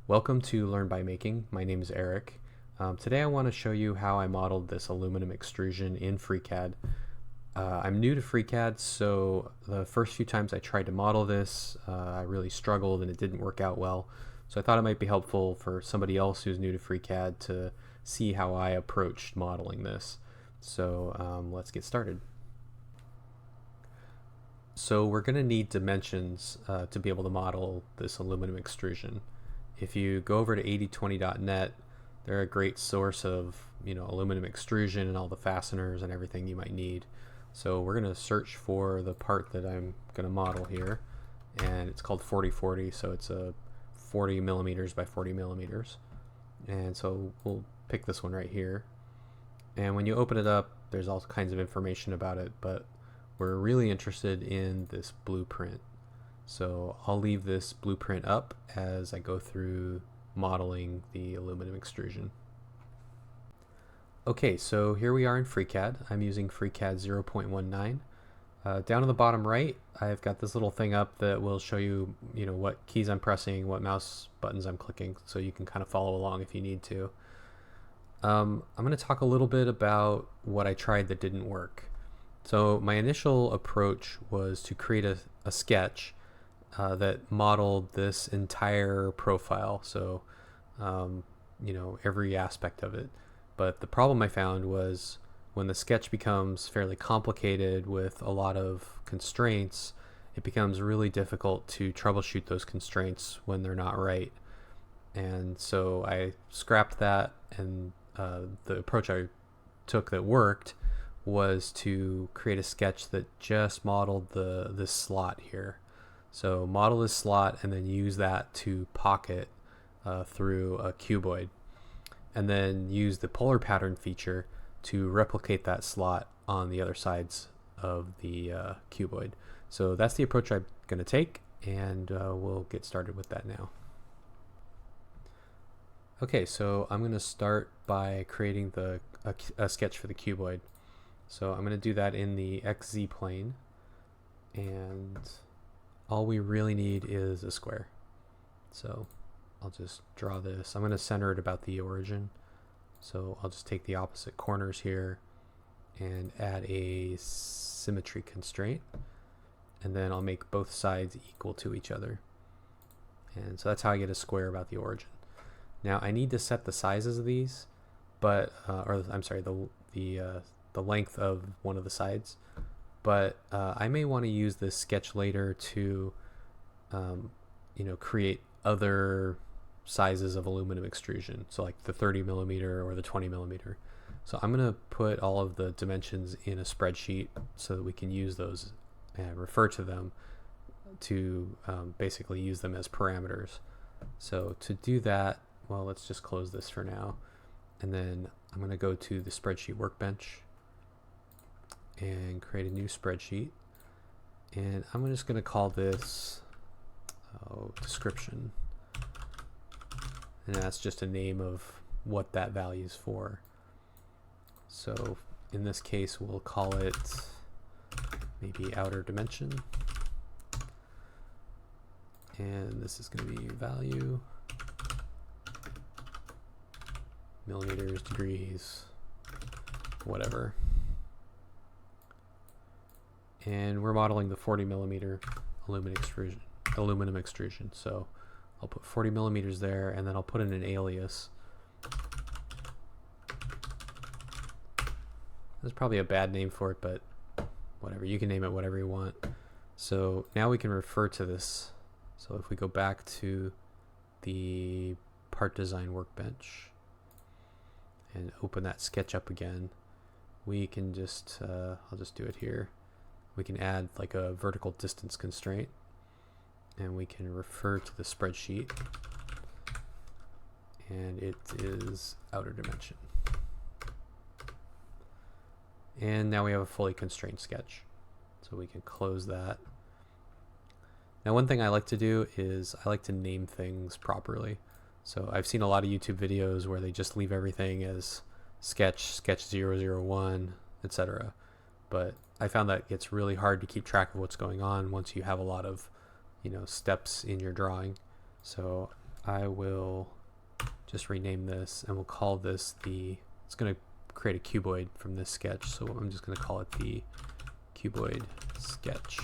Welcome to Learn by Making. My name is Eric. Today I want to show you how I modeled this aluminum extrusion in FreeCAD. I'm new to FreeCAD, so the first few times I tried to model this, I really struggled and it didn't work out well. So I thought it might be helpful for somebody else who's new to FreeCAD to see how I approached modeling this. So let's get started. So we're going to need dimensions to be able to model this aluminum extrusion. If you go over to 8020.net, they're a great source of aluminum extrusion and all the fasteners and everything you might need. So we're going to search for the part that I'm going to model here, and it's called 4040, so it's a 40 millimeters by 40 millimeters. And so we'll pick this one right here. And when you open it up, there's all kinds of information about it, but we're really interested in this blueprint. So I'll leave this blueprint up as I go through modeling the aluminum extrusion. Okay, so here we are in FreeCAD. I'm using FreeCAD 0.19. Down in the bottom right, I've got this little thing up that will show you, what keys I'm pressing, what mouse buttons I'm clicking, so you can kind of follow along if you need to. I'm going to talk a little bit about what I tried that didn't work. So my initial approach was to create a sketch that modeled this entire profile, so every aspect of it. But the problem I found was when the sketch becomes fairly complicated with a lot of constraints, it becomes really difficult to troubleshoot those constraints when they're not right. And so I scrapped that, and the approach I took that worked was to create a sketch that just modeled this slot here. So model this slot and then use that to pocket through a cuboid, and then use the polar pattern feature to replicate that slot on the other sides of the cuboid. So that's the approach I'm going to take, and we'll get started with that now. Okay, so I'm going to start by creating a sketch for the cuboid. So I'm going to do that in the XZ plane, and all we really need is a square. So I'll just draw this. I'm going to center it about the origin. So I'll just take the opposite corners here and add a symmetry constraint, and then I'll make both sides equal to each other. And so that's how I get a square about the origin. Now I need to set the sizes of these, but the length of one of the sides, but I may want to use this sketch later to create other sizes of aluminum extrusion, so like the 30 millimeter or the 20 millimeter. So I'm going to put all of the dimensions in a spreadsheet so that we can use those and refer to them to basically use them as parameters. So to do that, well, let's just close this for now, and then I'm going to go to the spreadsheet workbench and create a new spreadsheet, and I'm just going to call this description, and that's just a name of what that value is for. So in this case we'll call it maybe outer dimension, and this is going to be value millimeters, degrees, whatever. And we're modeling the 40 millimeter aluminum extrusion. So I'll put 40 millimeters there, and then I'll put in an alias. There's probably a bad name for it, but whatever. You can name it whatever you want. So now we can refer to this. So if we go back to the part design workbench and open that sketch up again, we can just, I'll just do it here. We can add like a vertical distance constraint, and we can refer to the spreadsheet, and it is outer dimension. And now we have a fully constrained sketch, so we can close that. Now one thing I like to do is I like to name things properly. So I've seen a lot of YouTube videos where they just leave everything as sketch 001, etc. But I found that it's really hard to keep track of what's going on once you have a lot of steps in your drawing. So I will just rename this, and we'll call this it's going to create a cuboid from this sketch, so I'm just going to call it the cuboid sketch.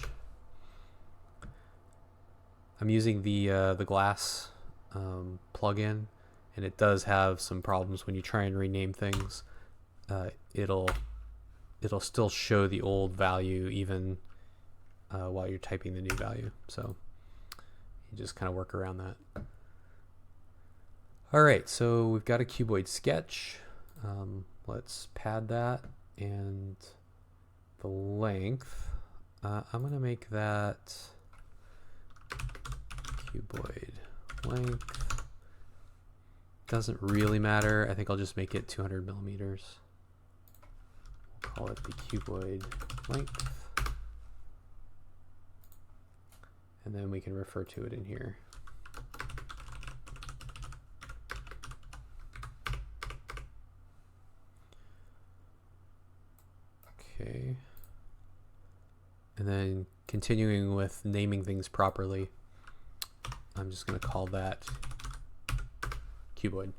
I'm using the glass plugin, and it does have some problems when you try and rename things. It'll still show the old value even while you're typing the new value, so you just kind of work around that. All right, so we've got a cuboid sketch. Let's pad that, and the length, I'm going to make that cuboid length. Doesn't really matter. I think I'll just make it 200 millimeters. We'll call it the cuboid length. And then we can refer to it in here. Okay. And then continuing with naming things properly, I'm just going to call that cuboid.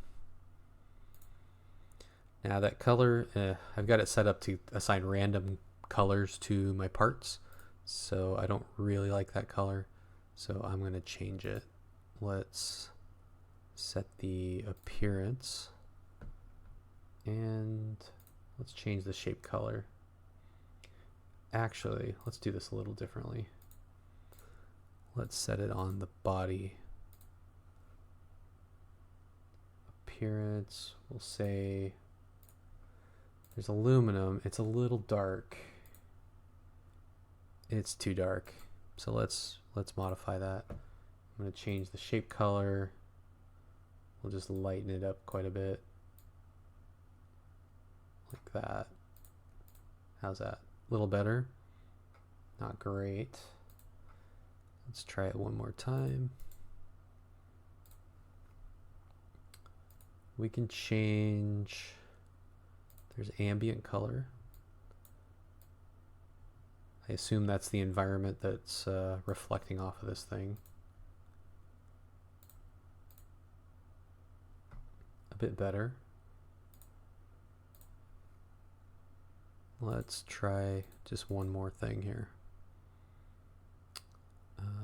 Now that color, I've got it set up to assign random colors to my parts, so I don't really like that color, so I'm going to change it. Let's set the appearance, and let's change the shape color. Actually, let's do this a little differently. Let's set it on the body. Appearance, we'll say there's aluminum. It's a little dark. It's too dark. So let's modify that. I'm going to change the shape color. We'll just lighten it up quite a bit. Like that. How's that? A little better? Not great. Let's try it one more time. We can change, there's ambient color. I assume that's the environment that's reflecting off of this thing. A bit better. Let's try just one more thing here.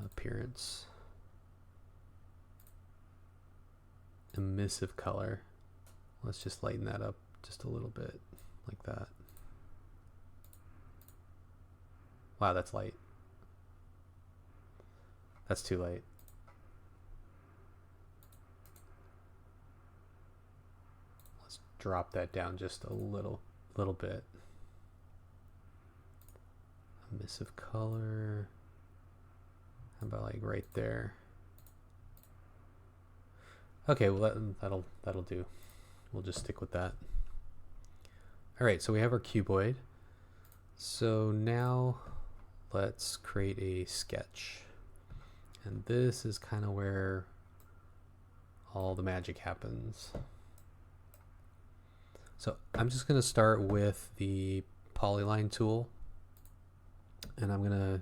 Appearance. Emissive color. Let's just lighten that up just a little bit, like that. Wow, that's light. That's too light. Let's drop that down just a little bit. Emissive color. How about like right there? Okay, well that'll do. We'll just stick with that. All right, so we have our cuboid. So now let's create a sketch. And this is kind of where all the magic happens. So I'm just going to start with the polyline tool, and I'm going to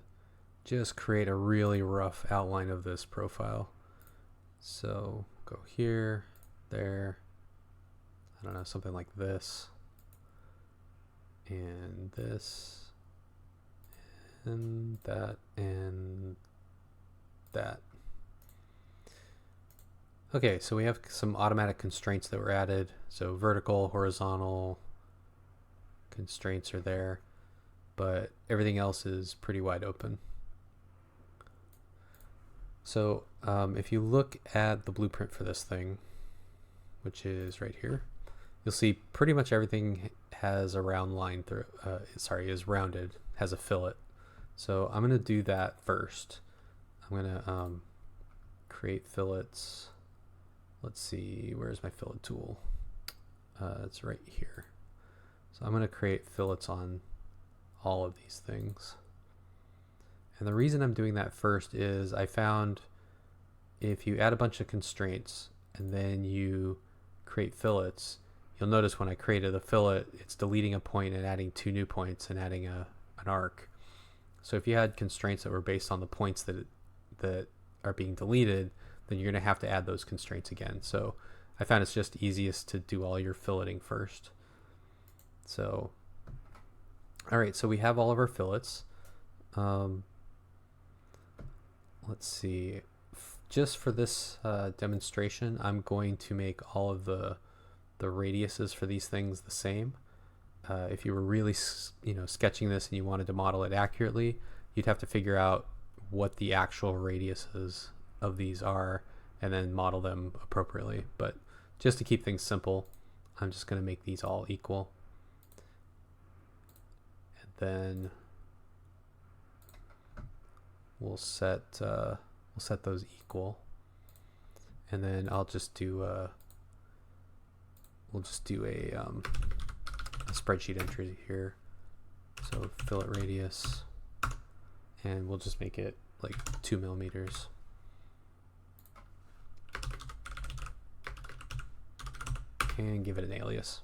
just create a really rough outline of this profile. So go here, there, I don't know, something like this, and this, and that, and that. Okay, so we have some automatic constraints that were added. So vertical, horizontal constraints are there, but everything else is pretty wide open. So if you look at the blueprint for this thing, which is right here, you'll see pretty much everything has a round line through, is rounded, has a fillet. So I'm going to do that first. I'm going to create fillets. Let's see, where's my fillet tool? It's right here. So I'm going to create fillets on all of these things. And the reason I'm doing that first is I found if you add a bunch of constraints and then you create fillets, you'll notice when I created a fillet, it's deleting a point and adding 2 new points and adding an arc. So if you had constraints that were based on the points that are being deleted, then you're going to have to add those constraints again. So I found it's just easiest to do all your filleting first. So, all right, so we have all of our fillets. Let's see. Just for this demonstration, I'm going to make all of the radiuses for these things the same. If you were really, sketching this and you wanted to model it accurately, you'd have to figure out what the actual radiuses of these are and then model them appropriately. But just to keep things simple, I'm just going to make these all equal. And then we'll set those equal. And then I'll just do we'll just do a spreadsheet entry here. So fillet radius, and we'll just make it like 2 millimeters. And give it an alias.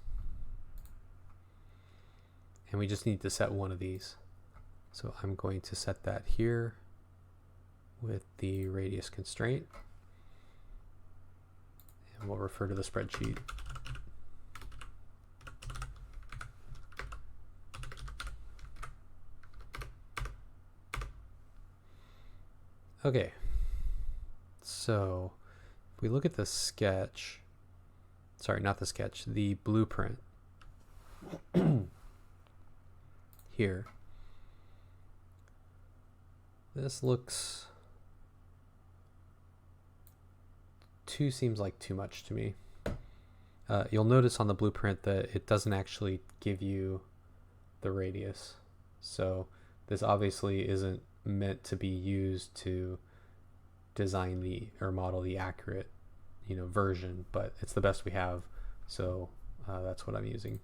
And we just need to set one of these. So I'm going to set that here with the radius constraint. And we'll refer to the spreadsheet. Okay, so if we look at the sketch, sorry, not the sketch, the blueprint here, this looks, 2 seems like too much to me. You'll notice on the blueprint that it doesn't actually give you the radius. So this obviously isn't meant to be used to design or model the accurate version, but it's the best we have, so that's what I'm using.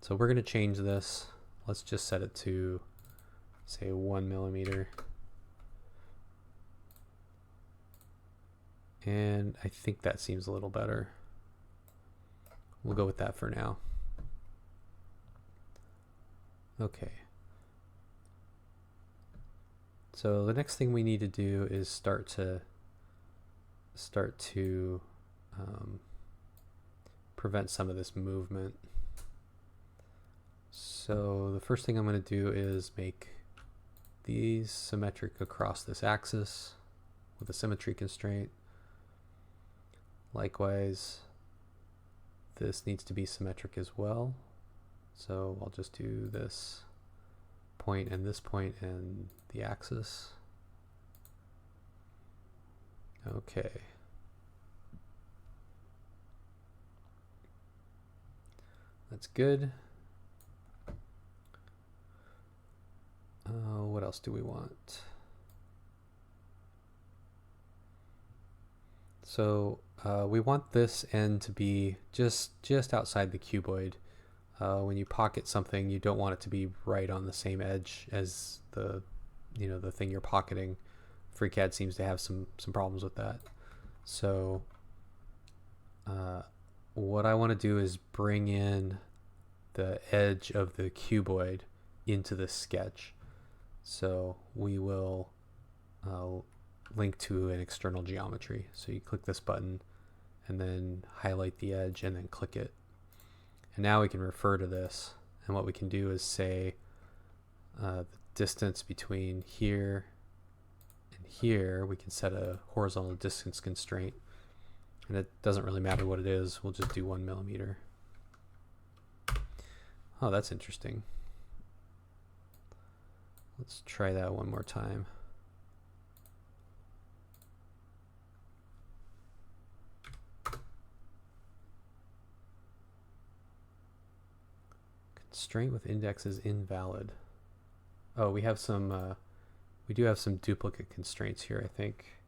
So we're going to change this. Let's just set it to say 1 millimeter, and I think that seems a little better. We'll go with that for now. Okay. So the next thing we need to do is start to prevent some of this movement. So the first thing I'm going to do is make these symmetric across this axis with a symmetry constraint. Likewise, this needs to be symmetric as well. So I'll just do this point and this point and the axis. Okay. That's good. What else do we want? So we want this end to be just outside the cuboid. When you pocket something, you don't want it to be right on the same edge as the thing you're pocketing. FreeCAD seems to have some problems with that. So what I want to do is bring in the edge of the cuboid into the sketch. So we will link to an external geometry. So you click this button and then highlight the edge and then click it. And now we can refer to this, and what we can do is say the distance between here and here, we can set a horizontal distance constraint, and it doesn't really matter what it is, we'll just do 1 millimeter. Oh, that's interesting. Let's try that one more time. Constraint with index is invalid. Oh, we have some, we do have some duplicate constraints here, I think.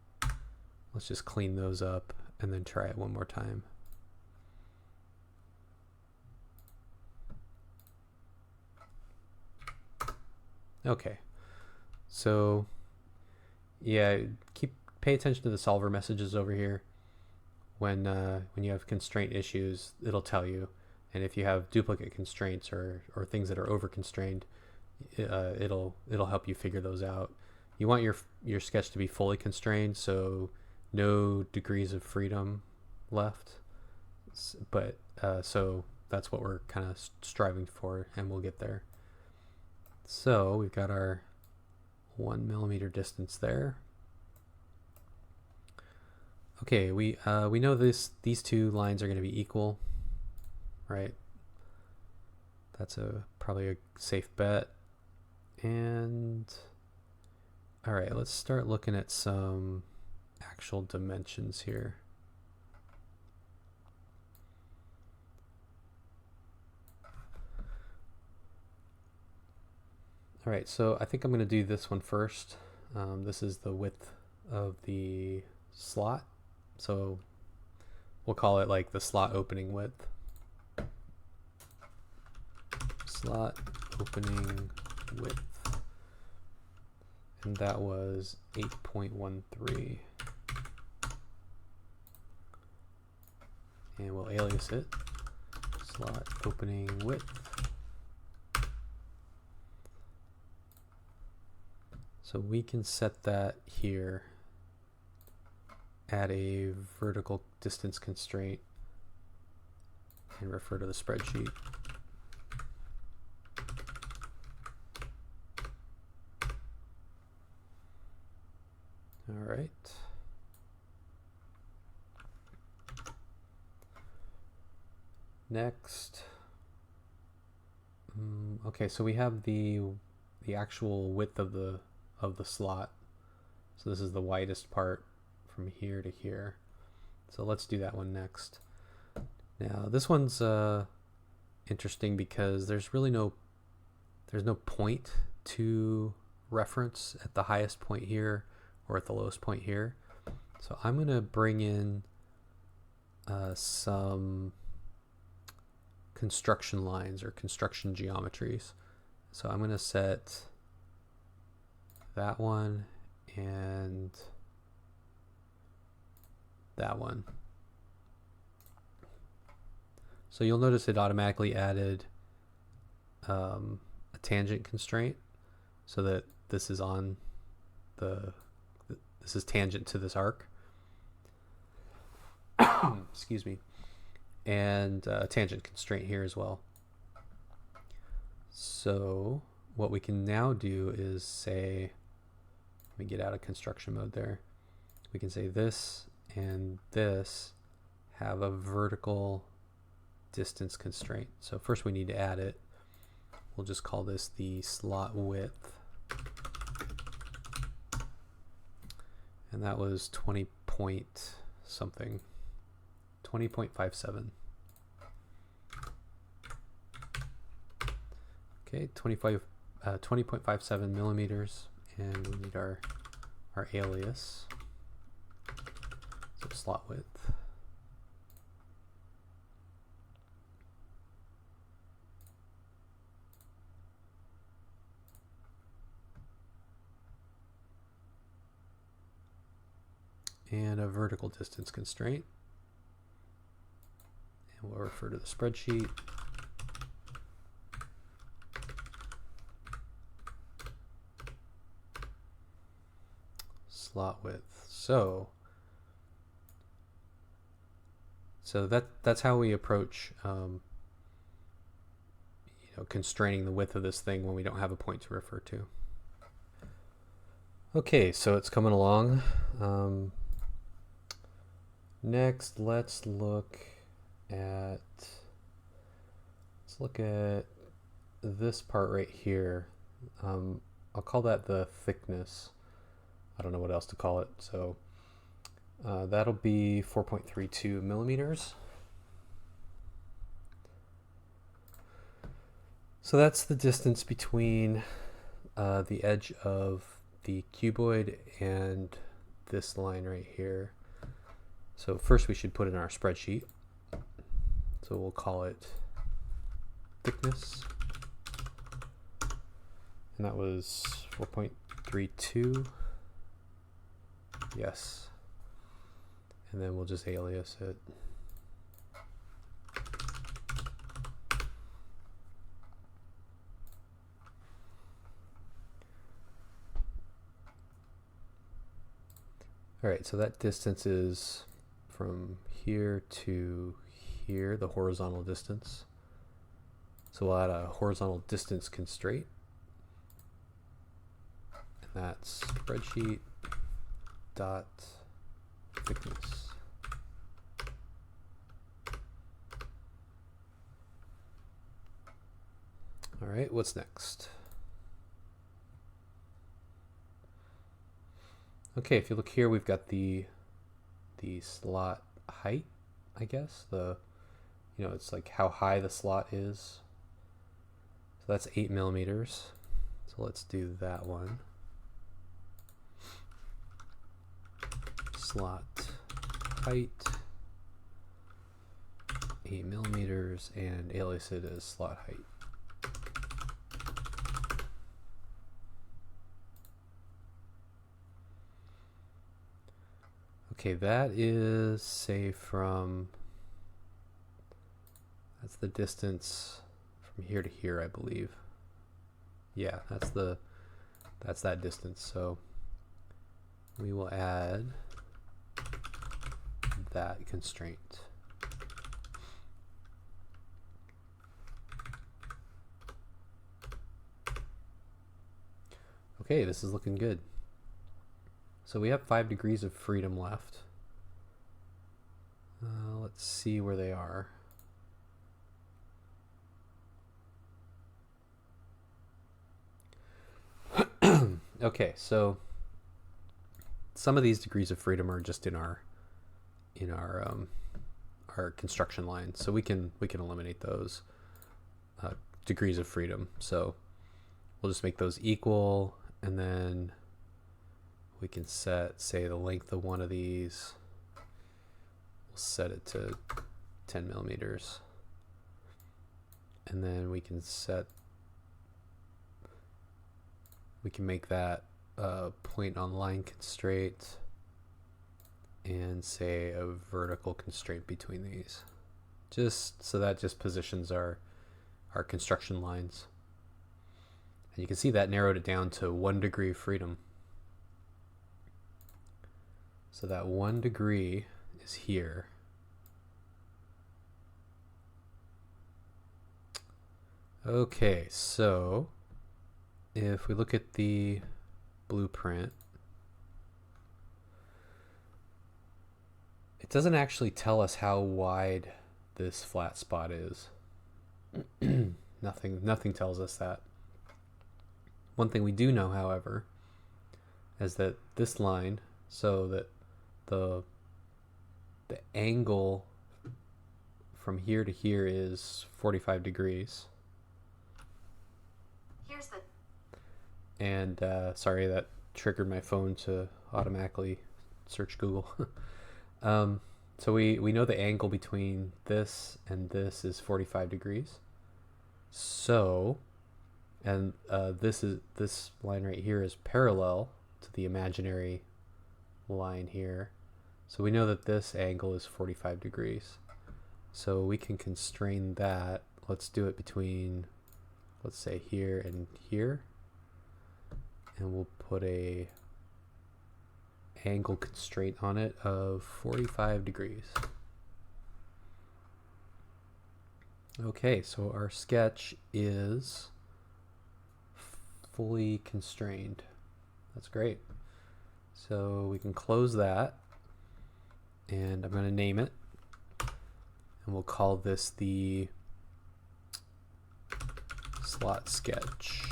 Let's just clean those up and then try it one more time. Okay, so yeah, pay attention to the solver messages over here. When you have constraint issues, it'll tell you, and if you have duplicate constraints or things that are over constrained, it'll help you figure those out. You want your sketch to be fully constrained, so no degrees of freedom left, but so that's what we're kind of striving for, and we'll get there. So we've got our 1 millimeter distance there. Okay, we know these two lines are going to be equal, right? That's probably a safe bet. And all right, let's start looking at some actual dimensions here. All right, so I think I'm going to do this one first. This is the width of the slot. So we'll call it like the slot opening width. Slot opening width. And that was 8.13. And we'll alias it. Slot opening width. So we can set that here at a vertical distance constraint and refer to the spreadsheet. All right. Next. Okay, so we have the actual width of the slot. So this is the widest part from here to here. So let's do that one next. Now this one's interesting because there's no point to reference at the highest point here or at the lowest point here. So I'm going to bring in some construction lines or construction geometries. So I'm going to set that one and that one. So you'll notice it automatically added a tangent constraint so that this is on this is tangent to this arc. Excuse me. And a tangent constraint here as well. So what we can now do is say, let me get out of construction mode there. We can say this and this have a vertical distance constraint. So first we need to add it. We'll just call this the slot width. And that was 20 point something. 20.57. Okay, 20.57 millimeters, and we need our alias. So slot width. And a vertical distance constraint. And we'll refer to the spreadsheet. Slot width. So that's how we approach constraining the width of this thing when we don't have a point to refer to. Okay, so it's coming along. Next, let's look at this part right here. I'll call that the thickness. I don't know what else to call it. So that'll be 4.32 millimeters. So that's the distance between the edge of the cuboid and this line right here. So first we should put in our spreadsheet. So we'll call it thickness. And that was 4.32. Yes. And then we'll just alias it. All right, so that distance is from here to here, the horizontal distance. So we'll add a horizontal distance constraint. And that's spreadsheet dot thickness. All right, what's next? Okay, if you look here, we've got the slot height, I guess. It's like how high the slot is. So that's 8 millimeters. So let's do that one. Slot height, 8 millimeters, and alias it as slot height. Okay, that is, say, that's the distance from here to here, I believe. Yeah, that's that distance. So we will add that constraint. Okay, this is looking good. So we have 5 degrees of freedom left. Let's see where they are. Okay, so some of these degrees of freedom are just in our construction line, so we can eliminate those degrees of freedom. So we'll just make those equal, and then we can set, say, the length of one of these. We'll set it to 10 millimeters. And then we can make that point on line constraint and say a vertical constraint between these. Just so that just positions our construction lines. And you can see that narrowed it down to 1 degree of freedom. So that 1 degree is here. Okay, so if we look at the blueprint, it doesn't actually tell us how wide this flat spot is. Nothing tells us that. One thing we do know, however, is that this line, so that the angle from here to here is 45 degrees. Here's the... And sorry, that triggered my phone to automatically search Google. So we know the angle between this and this is 45 degrees. So, and this line right here is parallel to the imaginary line here. So we know that this angle is 45 degrees. So we can constrain that. Let's do it between, let's say, here and here. And we'll put a angle constraint on it of 45 degrees. Okay, so our sketch is fully constrained. That's great. So we can close that, and I'm going to name it, and we'll call this the slot sketch.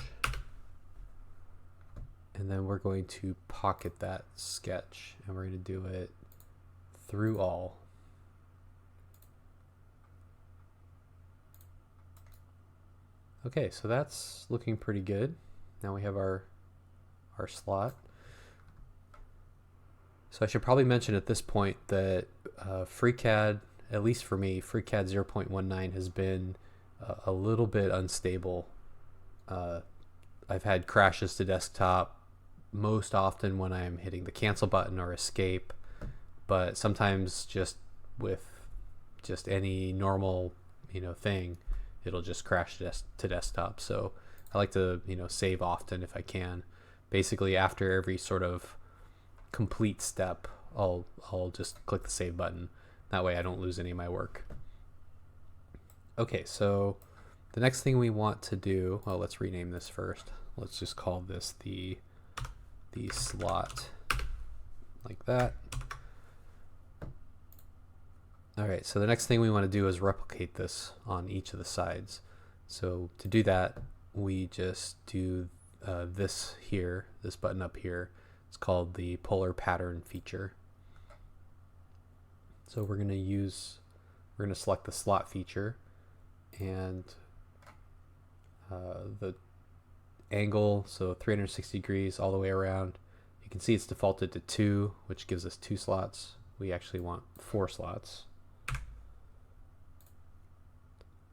And then we're going to pocket that sketch, and we're going to do it through all. Okay, so that's looking pretty good. Now we have our slot. So I should probably mention at this point that FreeCAD, at least for me, FreeCAD 0.19 has been a little bit unstable. I've had crashes to desktop most often when I'm hitting the cancel button or escape, but sometimes just with just any normal thing, it'll just crash to desktop. So I like to save often if I can. Basically, after every sort of complete step, I'll just click the save button. That way I don't lose any of my work. Okay, so the next thing we want to do, well, let's rename this first. Let's just call this the slot, like that. All right, so the next thing we want to do is replicate this on each of the sides. So to do that, we just do this here, this button up here. It's called the polar pattern feature. So we're going to select the slot feature, and the angle, so 360 degrees all the way around. You can see it's defaulted to 2, which gives us 2 slots. We actually want 4 slots.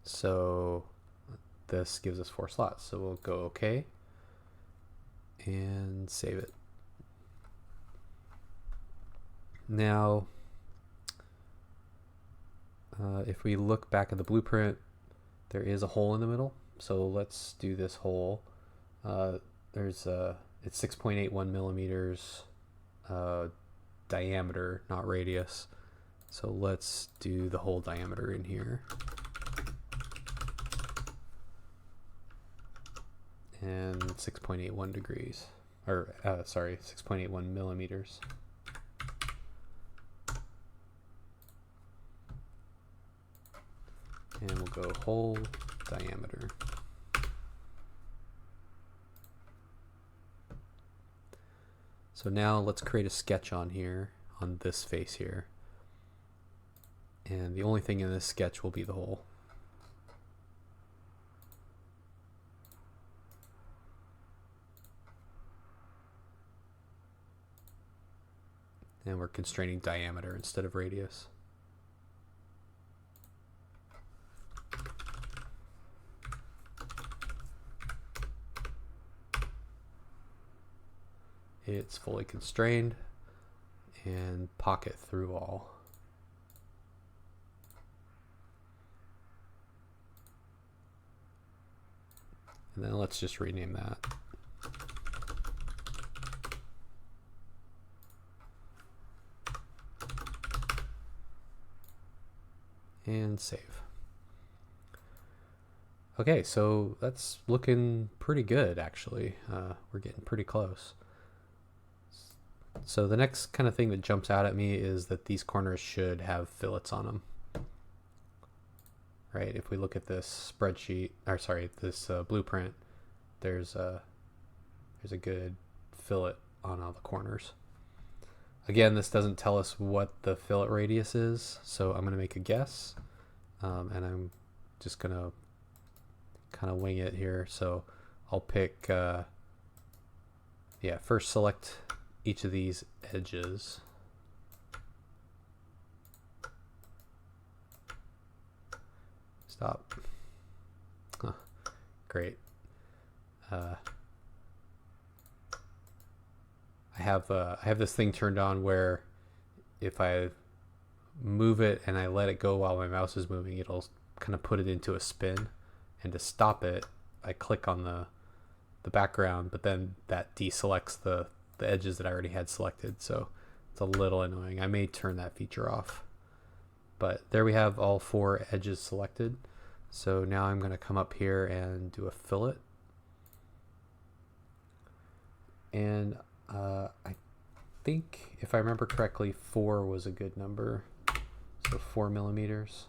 So this gives us 4 slots. So we'll go OK and save it. Now, if we look back at the blueprint, there is a hole in the middle. So let's do this hole. It's 6.81 millimeters diameter, not radius. So let's do the whole diameter in here. And 6.81 degrees, or sorry, 6.81 millimeters. And we'll go whole diameter. So now let's create a sketch on here, on this face here. And the only thing in this sketch will be the hole. And we're constraining diameter instead of radius. It's fully constrained, and pocket through all. And then let's just rename that. And save. Okay, so that's looking pretty good, actually. We're getting pretty close. So the next kind of thing that jumps out at me is that these corners should have fillets on them. Right, if we look at this spreadsheet, or sorry, this blueprint, there's a good fillet on all the corners. Again, this doesn't tell us what the fillet radius is, so I'm going to make a guess, and I'm just going to kind of wing it here. So I'll pick, first select each of these edges. Stop. Huh. Great. I have this thing turned on where if I move it and I let it go while my mouse is moving, it'll kind of put it into a spin. And to stop it, I click on the background, but then that deselects the edges that I already had selected. So it's a little annoying. I may turn that feature off. But there we have all 4 edges selected. So now I'm going to come up here and do a fillet. And I think, if I remember correctly, 4 was a good number. So 4 millimeters.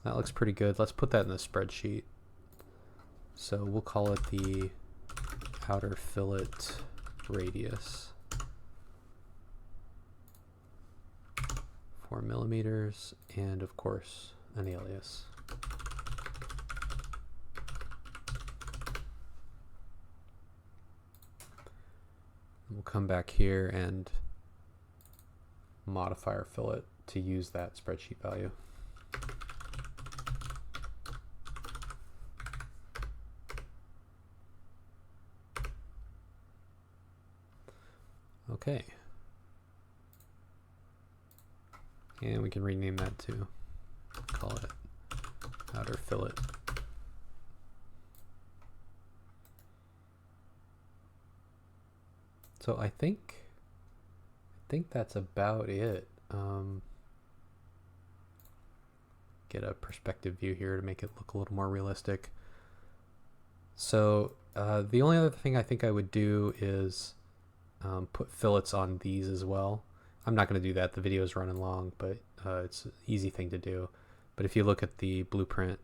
That looks pretty good. Let's put that in the spreadsheet. So we'll call it the outer fillet radius. 4 millimeters, and of course an alias. We'll come back here and modify our fillet to use that spreadsheet value. Okay. And we can rename that too. Call it outer fillet. So I think that's about it. Get a perspective view here to make it look a little more realistic. So the only other thing I think I would do is put fillets on these as well. I'm not going to do that. The video is running long, but it's an easy thing to do. But if you look at the blueprint,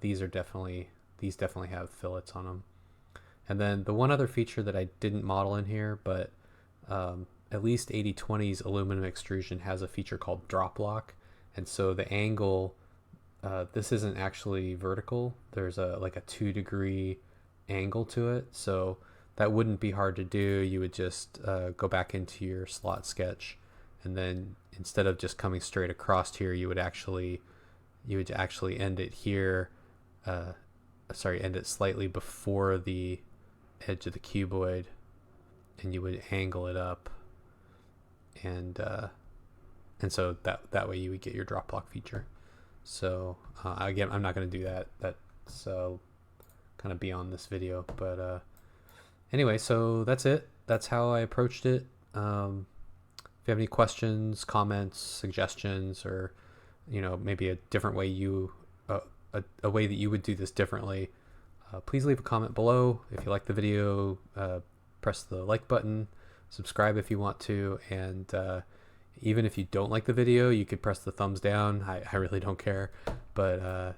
these definitely have fillets on them. And then the one other feature that I didn't model in here, but at least 80/20's aluminum extrusion has a feature called drop lock. And so the angle, this isn't actually vertical. There's like a 2-degree angle to it. So that wouldn't be hard to do. You would just go back into your slot sketch, and then instead of just coming straight across here, you would actually end it here. End it slightly before the edge of the cuboid, and you would angle it up, and so that way you would get your drop lock feature. So again, I'm not going to do that. That's kind of beyond this video, but anyway, so that's it. That's how I approached it. If you have any questions, comments, suggestions, or maybe a different way a way that you would do this differently, please leave a comment below. If you like the video, press the like button, subscribe if you want to, and even if you don't like the video, you could press the thumbs down. I really don't care, but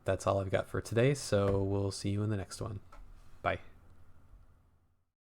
that's all I've got for today, so we'll see you in the next one.